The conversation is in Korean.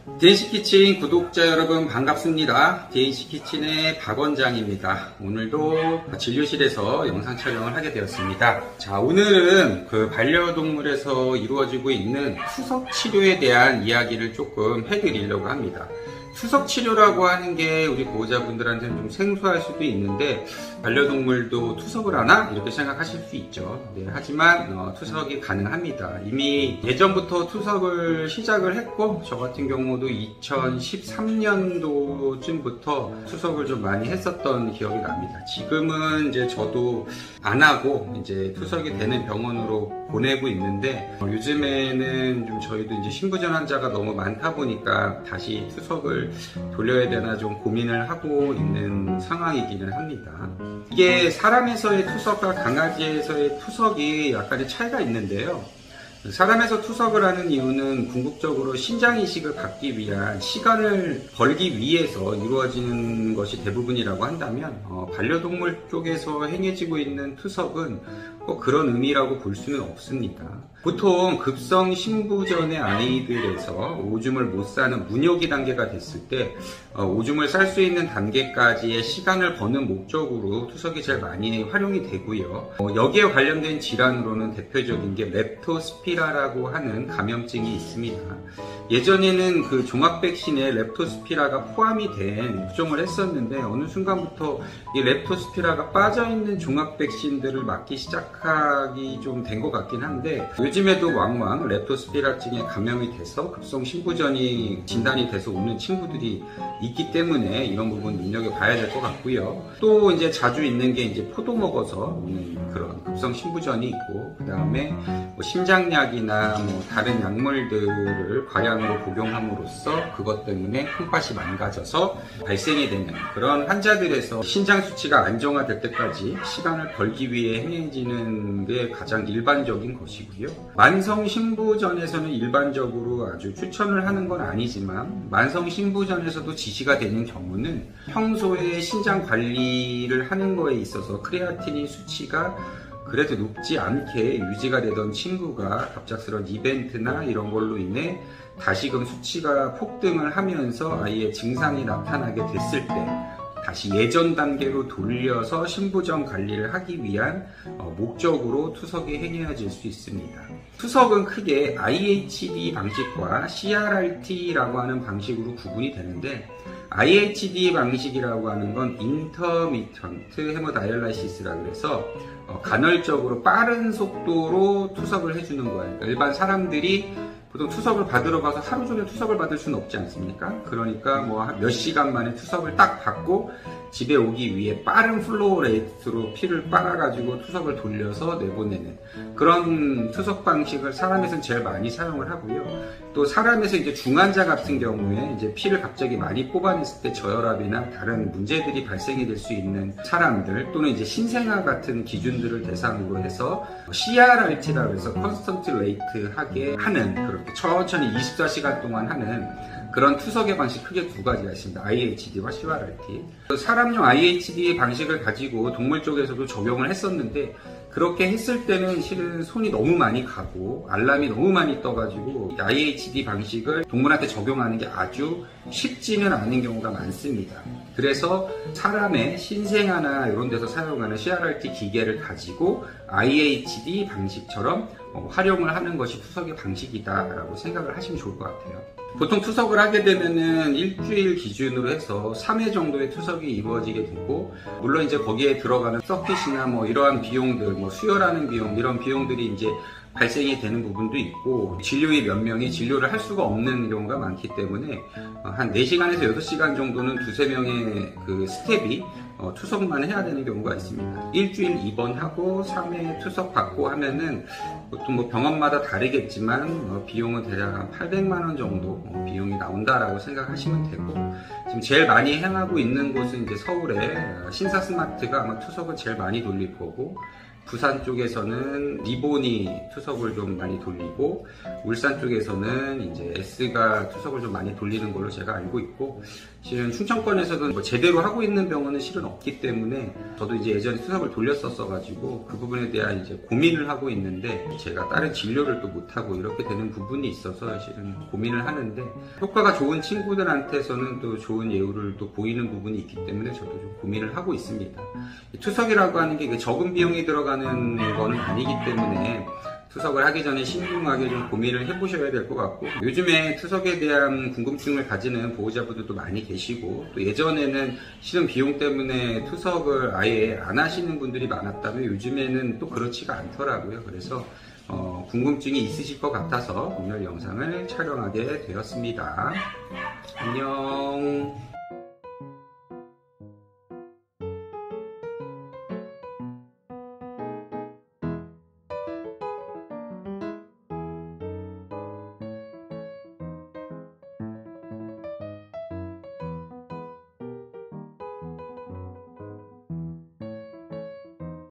DNC키친 구독자 여러분 반갑습니다. DNC키친의 박 원장입니다. 오늘도 진료실에서 영상 촬영을 하게 되었습니다. 자, 오늘은 그 반려동물에서 이루어지고 있는 투석 치료에 대한 이야기를 조금 해드리려고 합니다. 투석 치료라고 하는 게 우리 보호자분들한테는 좀 생소할 수도 있는데, 반려동물도 투석을 하나? 이렇게 생각하실 수 있죠. 네, 하지만 투석이 가능합니다. 이미 예전부터 투석을 시작을 했고, 저 같은 경우도 2013년도쯤부터 투석을 좀 많이 했었던 기억이 납니다. 지금은 이제 저도 안 하고 이제 투석이 되는 병원으로 보내고 있는데, 요즘에는 좀 저희도 이제 신부전 환자가 너무 많다 보니까 다시 투석을 돌려야 되나 좀 고민을 하고 있는 상황이기는 합니다. 이게 사람에서의 투석과 강아지에서의 투석이 약간의 차이가 있는데요. 사람에서 투석을 하는 이유는 궁극적으로 신장이식을 받기 위한 시간을 벌기 위해서 이루어지는 것이 대부분이라고 한다면, 반려동물 쪽에서 행해지고 있는 투석은 꼭 그런 의미라고 볼 수는 없습니다. 보통 급성 신부전의 아이들에서 오줌을 못 싸는 문효기 단계가 됐을 때 오줌을 쌀 수 있는 단계까지의 시간을 버는 목적으로 투석이 제일 많이 활용이 되고요. 여기에 관련된 질환으로는 대표적인 게 렙토스피라라고 하는 감염증이 있습니다. 예전에는 그 종합 백신에 렙토스피라가 포함이 된 접종을 했었는데, 어느 순간부터 이 렙토스피라가 빠져있는 종합 백신들을 맞기 시작하기 좀 된 것 같긴 한데, 요즘에도 왕왕 렙토스피라증에 감염이 돼서 급성 신부전이 진단이 돼서 오는 친구들이 있기 때문에 이런 부분 눈여겨봐야 될 것 같고요. 또 이제 자주 있는 게 이제 포도 먹어서 오는 그런 급성 신부전이 있고, 그 다음에 뭐 심장약이나 뭐 다른 약물들을 과량으로 복용함으로써 그것 때문에 콩팥이 망가져서 발생이 되는 그런 환자들에서 신장 수치가 안정화될 때까지 시간을 벌기 위해 행해지는 게 가장 일반적인 것이고요. 만성 신부전에서는 일반적으로 아주 추천을 하는 건 아니지만, 만성 신부전에서도 지시가 되는 경우는 평소에 신장 관리를 하는 거에 있어서 크레아티닌 수치가 그래도 높지 않게 유지가 되던 친구가 갑작스러운 이벤트나 이런 걸로 인해 다시금 수치가 폭등을 하면서 아이의 증상이 나타나게 됐을 때 다시 예전 단계로 돌려서 신부전 관리를 하기 위한 목적으로 투석이 행해질 수 있습니다. 투석은 크게 IHD 방식과 CRRT라고 하는 방식으로 구분이 되는데, IHD 방식이라고 하는 건 인터미턴트 헤모다이얼라이시스라고 해서 간헐적으로 빠른 속도로 투석을 해주는 거예요. 그러니까 일반 사람들이 보통 투석을 받으러 가서 하루 종일 투석을 받을 수는 없지 않습니까? 그러니까 뭐 몇 시간 만에 투석을 딱 받고 집에 오기 위해 빠른 플로우 레이트로 피를 빨아가지고 투석을 돌려서 내보내는 그런 투석 방식을 사람에서는 제일 많이 사용을 하고요. 또 사람에서 이제 중환자 같은 경우에 이제 피를 갑자기 많이 뽑아냈을 때 저혈압이나 다른 문제들이 발생이 될 수 있는 사람들, 또는 이제 신생아 같은 기준들을 대상으로 해서 CRRT라고 해서 컨스턴트 레이트 하게 하는, 그렇게 천천히 24시간 동안 하는 그런 투석의 방식 크게 두 가지가 있습니다. IHD와 CRRT. 사람용 IHD 방식을 가지고 동물 쪽에서도 적용을 했었는데, 그렇게 했을 때는 실은 손이 너무 많이 가고 알람이 너무 많이 떠가지고 IHD 방식을 동물한테 적용하는 게 아주 쉽지는 않은 경우가 많습니다. 그래서 사람의 신생아나 이런 데서 사용하는 CRRT 기계를 가지고 IHD 방식처럼 활용을 하는 것이 투석의 방식이다라고 생각을 하시면 좋을 것 같아요. 보통 투석을 하게 되면은 일주일 기준으로 해서 3회 정도의 투석이 이루어지게 되고, 물론 이제 거기에 들어가는 서킷이나 뭐 이러한 비용들, 뭐 수혈하는 비용, 이런 비용들이 이제 발생이 되는 부분도 있고, 진료의 몇 명이 진료를 할 수가 없는 경우가 많기 때문에 한 4시간에서 6시간 정도는 두세 명의 그 스텝이 투석만 해야 되는 경우가 있습니다. 일주일 입원하고 3회 투석 받고 하면은 보통 뭐 병원마다 다르겠지만 비용은 대략 한 800만 원 정도 비용이 나온다라고 생각하시면 되고, 지금 제일 많이 행하고 있는 곳은 이제 서울의 신사스마트가 아마 투석을 제일 많이 돌릴 거고, 부산 쪽에서는 리본이 투석을 좀 많이 돌리고, 울산 쪽에서는 이제 S가 투석을 좀 많이 돌리는 걸로 제가 알고 있고, 실은 충청권에서도 뭐 제대로 하고 있는 병원은 실은 없기 때문에 저도 이제 예전에 투석을 돌렸었어가지고 그 부분에 대한 이제 고민을 하고 있는데, 제가 다른 진료를 또 못하고 이렇게 되는 부분이 있어서 실은 고민을 하는데, 효과가 좋은 친구들한테서는 또 좋은 예우를 또 보이는 부분이 있기 때문에 저도 좀 고민을 하고 있습니다. 투석이라고 하는 게 적은 비용이 들어가는 거는 아니기 때문에 투석을 하기 전에 신중하게 좀 고민을 해보셔야 될 것 같고, 요즘에 투석에 대한 궁금증을 가지는 보호자분들도 많이 계시고, 또 예전에는 실은 비용 때문에 투석을 아예 안 하시는 분들이 많았다면 요즘에는 또 그렇지가 않더라고요. 그래서 궁금증이 있으실 것 같아서 오늘 영상을 촬영하게 되었습니다. 안녕.